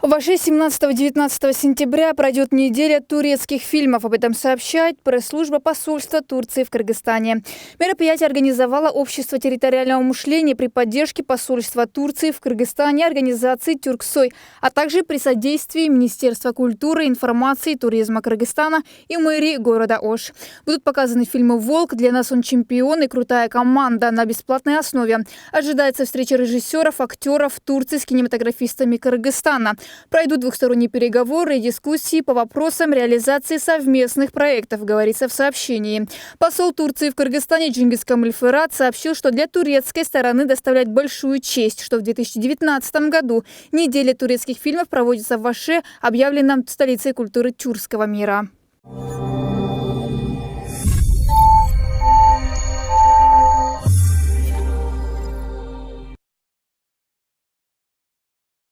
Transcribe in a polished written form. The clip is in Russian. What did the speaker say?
В Аше 17-19 сентября пройдет неделя турецких фильмов. Об этом сообщает пресс-служба посольства Турции в Кыргызстане. Мероприятие организовало Общество территориального мышления при поддержке посольства Турции в Кыргызстане, организации «Тюрксой», а также при содействии Министерства культуры, информации и туризма Кыргызстана и мэрии города Ош. Будут показаны фильмы «Волк», «Для нас он чемпион» и «Крутая команда» на бесплатной основе. Ожидается встреча режиссеров, актеров Турции с кинематографистами Кыргызстана. Пройдут двухсторонние переговоры и дискуссии по вопросам реализации совместных проектов, говорится в сообщении. Посол Турции в Кыргызстане Чингис Камыльфырат сообщил, что для турецкой стороны доставляет большую честь, что в 2019 году неделя турецких фильмов проводится в Аше, объявленном столицей культуры тюркского мира.